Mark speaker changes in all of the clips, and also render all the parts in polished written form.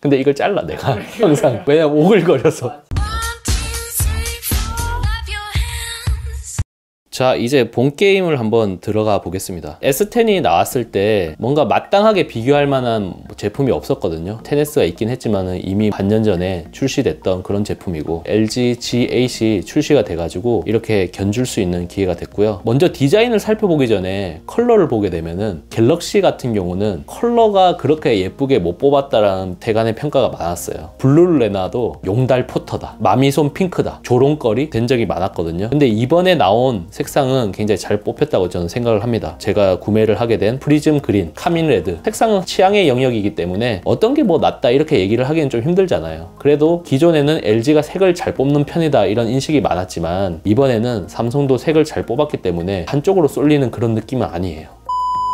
Speaker 1: 근데 이걸 잘라 내가 항상. 왜냐면 오글거려서. 자, 이제 본 게임을 한번 들어가 보겠습니다. S10이 나왔을 때 뭔가 마땅하게 비교할 만한 제품이 없었거든요. 10S가 있긴 했지만 이미 반년 전에 출시됐던 그런 제품이고, LG G8이 출시가 돼가지고 이렇게 견줄 수 있는 기회가 됐고요. 먼저 디자인을 살펴보기 전에 컬러를 보게 되면은 갤럭시 같은 경우는 컬러가 그렇게 예쁘게 못 뽑았다라는 대간의 평가가 많았어요. 블루레나도 용달 포터다, 마미손 핑크다, 조롱거리 된 적이 많았거든요. 근데 이번에 나온 색상은 굉장히 잘 뽑혔다고 저는 생각을 합니다. 제가 구매를 하게 된 프리즘 그린, 카민 레드, 색상은 취향의 영역이기 때문에 어떤 게 뭐 낫다 이렇게 얘기를 하기는 좀 힘들잖아요. 그래도 기존에는 LG가 색을 잘 뽑는 편이다 이런 인식이 많았지만, 이번에는 삼성도 색을 잘 뽑았기 때문에 한쪽으로 쏠리는 그런 느낌은 아니에요.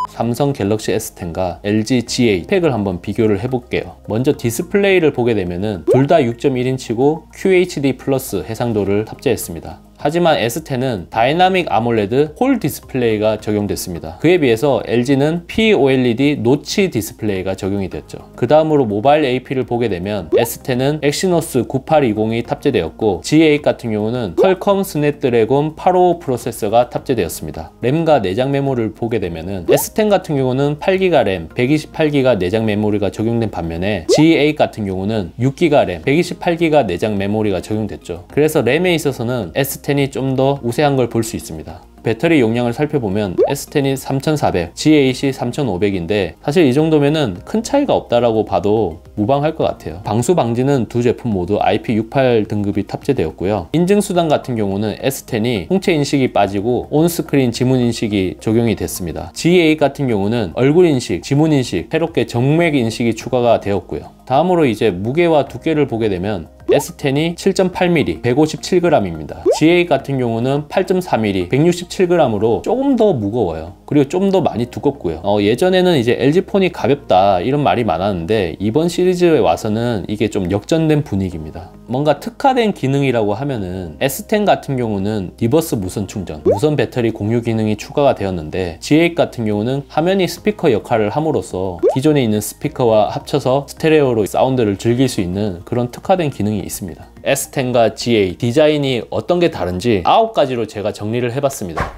Speaker 1: 삼성 갤럭시 S10과 LG G8 스펙을 한번 비교를 해볼게요. 먼저 디스플레이를 보게 되면은 둘 다 6.1인치고 QHD 플러스 해상도를 탑재했습니다. 하지만 S10은 다이나믹 아몰레드 홀 디스플레이가 적용됐습니다. 그에 비해서 LG는 POLED 노치 디스플레이가 적용이 됐죠. 그 다음으로 모바일 AP를 보게 되면 S10은 엑시노스 9820이 탑재되었고, G8 같은 경우는 퀄컴 스냅드래곤 855 프로세서가 탑재되었습니다. 램과 내장 메모리를 보게 되면은 S10 같은 경우는 8GB 램, 128GB 내장 메모리가 적용된 반면에 G8 같은 경우는 6GB 램, 128GB 내장 메모리가 적용됐죠. 그래서 램에 있어서는 S10이 좀 더 우세한 걸 볼 수 있습니다. 배터리 용량을 살펴보면 S10이 3400, G8이 3500인데 사실 이 정도면은 큰 차이가 없다라고 봐도 무방할 것 같아요. 방수 방지는 두 제품 모두 IP68 등급이 탑재되었고요. 인증 수단 같은 경우는 S10이 홍채 인식이 빠지고 온스크린 지문 인식이 적용이 됐습니다. G8 같은 경우는 얼굴 인식, 지문 인식, 새롭게 정맥 인식이 추가가 되었고요. 다음으로 이제 무게와 두께를 보게 되면 S10이 7.8mm, 157g입니다. G8 같은 경우는 8.4mm, 167g으로 조금 더 무거워요. 그리고 좀 더 많이 두껍고요. 예전에는 이제 LG폰이 가볍다 이런 말이 많았는데 이번 시리즈에 와서는 이게 좀 역전된 분위기입니다. 뭔가 특화된 기능이라고 하면은 S10 같은 경우는 리버스 무선 충전, 무선 배터리 공유 기능이 추가가 되었는데, G8 같은 경우는 화면이 스피커 역할을 함으로써 기존에 있는 스피커와 합쳐서 스테레오로 사운드를 즐길 수 있는 그런 특화된 기능이 있습니다. S10과 G8 디자인이 어떤 게 다른지 9가지로 제가 정리를 해봤습니다.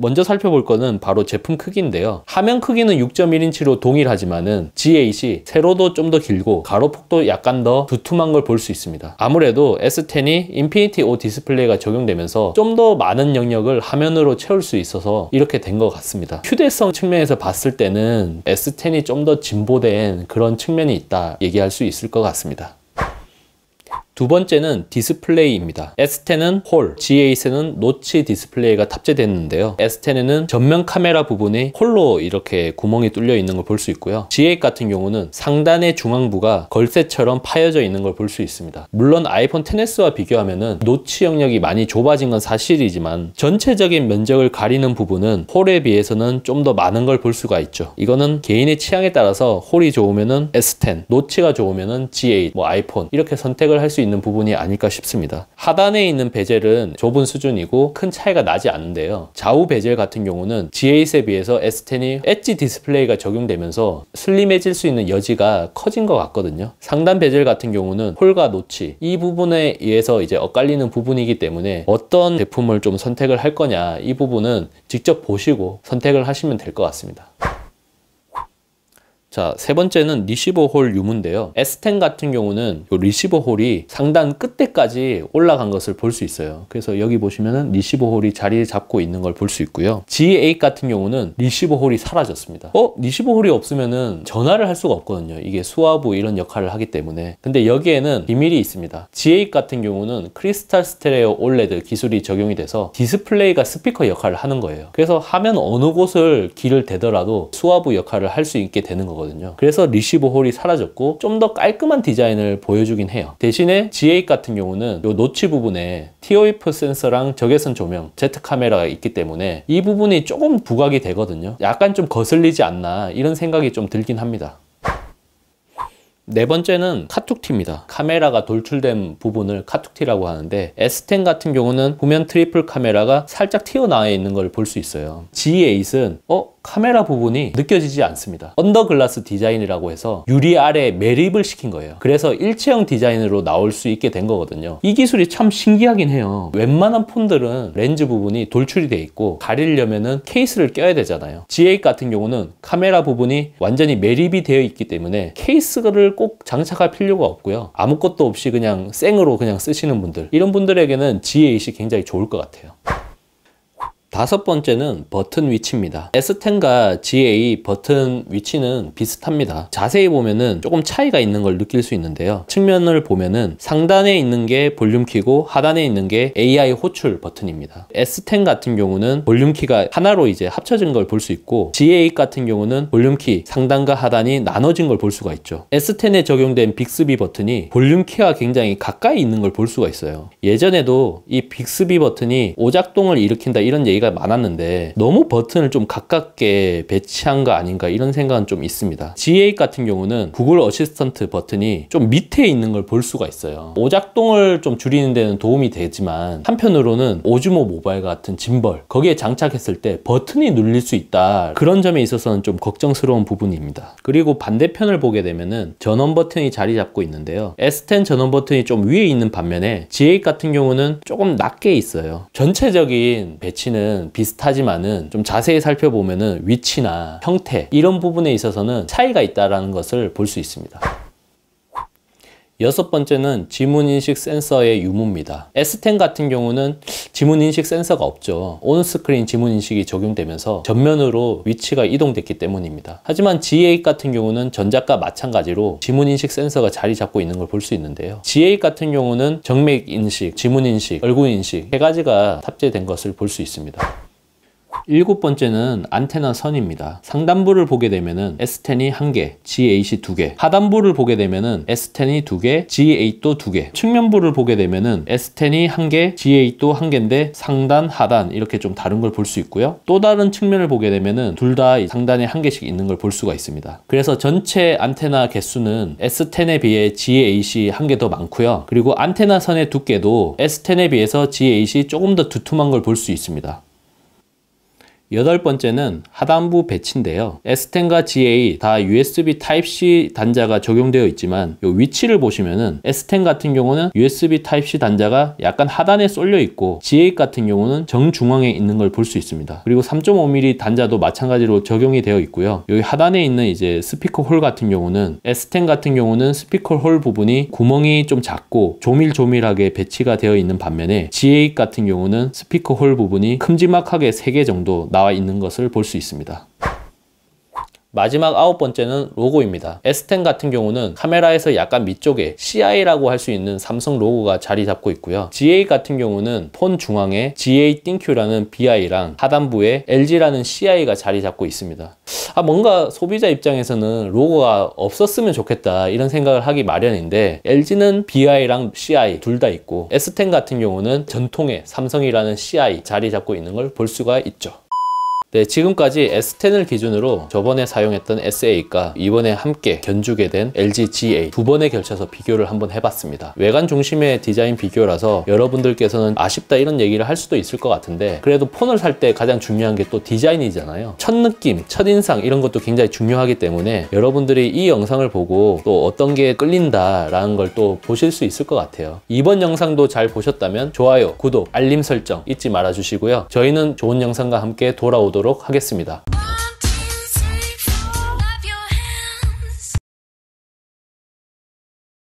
Speaker 1: 먼저 살펴볼 거는 바로 제품 크기인데요. 화면 크기는 6.1인치로 동일하지만은 G8이 세로도 좀 더 길고 가로폭도 약간 더 두툼한 걸 볼 수 있습니다. 아무래도 S10이 인피니티 O 디스플레이가 적용되면서 좀 더 많은 영역을 화면으로 채울 수 있어서 이렇게 된 것 같습니다. 휴대성 측면에서 봤을 때는 S10이 좀 더 진보된 그런 측면이 있다 얘기할 수 있을 것 같습니다. 두 번째는 디스플레이입니다. S10은 홀, G8에는 노치 디스플레이가 탑재됐는데요. S10에는 전면 카메라 부분이 홀로 이렇게 구멍이 뚫려 있는 걸 볼 수 있고요. G8 같은 경우는 상단의 중앙부가 걸쇠처럼 파여져 있는 걸 볼 수 있습니다. 물론 아이폰 XS와 비교하면은 노치 영역이 많이 좁아진 건 사실이지만 전체적인 면적을 가리는 부분은 홀에 비해서는 좀 더 많은 걸 볼 수가 있죠. 이거는 개인의 취향에 따라서 홀이 좋으면은 S10, 노치가 좋으면은 G8, 아이폰 이렇게 선택을 할 수 있는 부분이 아닐까 싶습니다. 하단에 있는 베젤은 좁은 수준이고 큰 차이가 나지 않는데요. 좌우 베젤 같은 경우는 G8에 비해서 S10이 엣지 디스플레이가 적용되면서 슬림해질 수 있는 여지가 커진 것 같거든요. 상단 베젤 같은 경우는 홀과 노치 이 부분에 의해서 이제 엇갈리는 부분이기 때문에 어떤 제품을 좀 선택을 할 거냐 이 부분은 직접 보시고 선택을 하시면 될 것 같습니다. 자, 세 번째는 리시버 홀 유무인데요. S10 같은 경우는 이 리시버 홀이 상단 끝에까지 올라간 것을 볼 수 있어요. 그래서 여기 보시면은 리시버 홀이 자리를 잡고 있는 걸 볼 수 있고요. G8 같은 경우는 리시버 홀이 사라졌습니다. 리시버 홀이 없으면은 전화를 할 수가 없거든요. 이게 수화부 이런 역할을 하기 때문에. 근데 여기에는 비밀이 있습니다. G8 같은 경우는 크리스탈 스테레오 올레드 기술이 적용이 돼서 디스플레이가 스피커 역할을 하는 거예요. 그래서 화면 어느 곳을 귀를 대더라도 수화부 역할을 할 수 있게 되는 거거든요. 그래서 리시버 홀이 사라졌고 좀 더 깔끔한 디자인을 보여주긴 해요. 대신에 G8 같은 경우는 이 노치 부분에 TOF 센서랑 적외선 조명, Z 카메라가 있기 때문에 이 부분이 조금 부각이 되거든요. 약간 좀 거슬리지 않나 이런 생각이 좀 들긴 합니다. 네 번째는 카툭티입니다. 카메라가 돌출된 부분을 카툭티라고 하는데 S10 같은 경우는 후면 트리플 카메라가 살짝 튀어나와 있는 걸 볼 수 있어요. G8은 카메라 부분이 느껴지지 않습니다. 언더글라스 디자인이라고 해서 유리 아래 매립을 시킨 거예요. 그래서 일체형 디자인으로 나올 수 있게 된 거거든요. 이 기술이 참 신기하긴 해요. 웬만한 폰들은 렌즈 부분이 돌출이 돼 있고 가리려면은 케이스를 껴야 되잖아요. G8 같은 경우는 카메라 부분이 완전히 매립이 되어 있기 때문에 케이스를 꼭 장착할 필요가 없고요. 아무것도 없이 그냥 생으로 그냥 쓰시는 분들, 이런 분들에게는 G8이 굉장히 좋을 것 같아요. 다섯 번째는 버튼 위치입니다. S10과 G8 버튼 위치는 비슷합니다. 자세히 보면은 조금 차이가 있는 걸 느낄 수 있는데요. 측면을 보면은 상단에 있는 게 볼륨 키고 하단에 있는 게 AI 호출 버튼입니다. S10 같은 경우는 볼륨 키가 하나로 이제 합쳐진 걸 볼 수 있고, G8 같은 경우는 볼륨 키 상단과 하단이 나눠진 걸 볼 수가 있죠. S10에 적용된 빅스비 버튼이 볼륨 키와 굉장히 가까이 있는 걸 볼 수가 있어요. 예전에도 이 빅스비 버튼이 오작동을 일으킨다 이런 얘기가 많았는데 너무 버튼을 좀 가깝게 배치한 거 아닌가 이런 생각은 좀 있습니다. G8 같은 경우는 구글 어시스턴트 버튼이 좀 밑에 있는 걸 볼 수가 있어요. 오작동을 좀 줄이는 데는 도움이 되지만 한편으로는 오즈모 모바일 같은 짐벌, 거기에 장착했을 때 버튼이 눌릴 수 있다, 그런 점에 있어서는 좀 걱정스러운 부분입니다. 그리고 반대편을 보게 되면은 전원 버튼이 자리 잡고 있는데요. S10 전원 버튼이 좀 위에 있는 반면에 G8 같은 경우는 조금 낮게 있어요. 전체적인 배치는 비슷하지만은 좀 자세히 살펴보면은 위치나 형태 이런 부분에 있어서는 차이가 있다는 것을 볼 수 있습니다. 여섯 번째는 지문인식 센서의 유무입니다. S10 같은 경우는 지문인식 센서가 없죠. 온스크린 지문인식이 적용되면서 전면으로 위치가 이동됐기 때문입니다. 하지만 G8 같은 경우는 전작과 마찬가지로 지문인식 센서가 자리 잡고 있는 걸 볼 수 있는데요. G8 같은 경우는 정맥인식, 지문인식, 얼굴인식 세 가지가 탑재된 것을 볼 수 있습니다. 일곱 번째는 안테나 선입니다. 상단부를 보게 되면은 S10이 1개, G8이 2개, 하단부를 보게 되면은 S10이 2개, G8도 2개, 측면부를 보게 되면은 S10이 1개, G8도 1개인데 상단, 하단 이렇게 좀 다른 걸 볼 수 있고요. 또 다른 측면을 보게 되면은 둘 다 상단에 1개씩 있는 걸 볼 수가 있습니다. 그래서 전체 안테나 개수는 S10에 비해 G8이 1개 더 많고요. 그리고 안테나 선의 두께도 S10에 비해서 G8이 조금 더 두툼한 걸 볼 수 있습니다. 여덟 번째는 하단부 배치인데요. S10과 G8 다 USB Type-C 단자가 적용되어 있지만 이 위치를 보시면은 S10 같은 경우는 USB Type-C 단자가 약간 하단에 쏠려 있고 G8 같은 경우는 정중앙에 있는 걸 볼 수 있습니다. 그리고 3.5mm 단자도 마찬가지로 적용이 되어 있고요. 여기 하단에 있는 이제 스피커 홀 같은 경우는 S10 같은 경우는 스피커 홀 부분이 구멍이 좀 작고 조밀조밀하게 배치가 되어 있는 반면에 G8 같은 경우는 스피커 홀 부분이 큼지막하게 3개 정도 나와 있는 것을 볼 수 있습니다. 마지막 아홉 번째는 로고입니다. S10 같은 경우는 카메라에서 약간 밑쪽에 CI라고 할 수 있는 삼성 로고가 자리 잡고 있고요. G8 같은 경우는 폰 중앙에 G8 ThinQ라는 BI랑 하단부에 LG라는 CI가 자리 잡고 있습니다. 뭔가 소비자 입장에서는 로고가 없었으면 좋겠다 이런 생각을 하기 마련인데, LG는 BI랑 CI 둘 다 있고 S10 같은 경우는 전통의 삼성이라는 CI 자리 잡고 있는 걸 볼 수가 있죠. 네, 지금까지 S10을 기준으로 저번에 사용했던 S8과 이번에 함께 견주게 된 LG G8 두 번에 걸쳐서 비교를 한번 해봤습니다. 외관 중심의 디자인 비교라서 여러분들께서는 아쉽다 이런 얘기를 할 수도 있을 것 같은데, 그래도 폰을 살 때 가장 중요한 게 또 디자인이잖아요. 첫 느낌, 첫인상 이런 것도 굉장히 중요하기 때문에 여러분들이 이 영상을 보고 또 어떤 게 끌린다라는 걸 또 보실 수 있을 것 같아요. 이번 영상도 잘 보셨다면 좋아요, 구독, 알림 설정 잊지 말아 주시고요. 저희는 좋은 영상과 함께 돌아오도록 하겠습니다.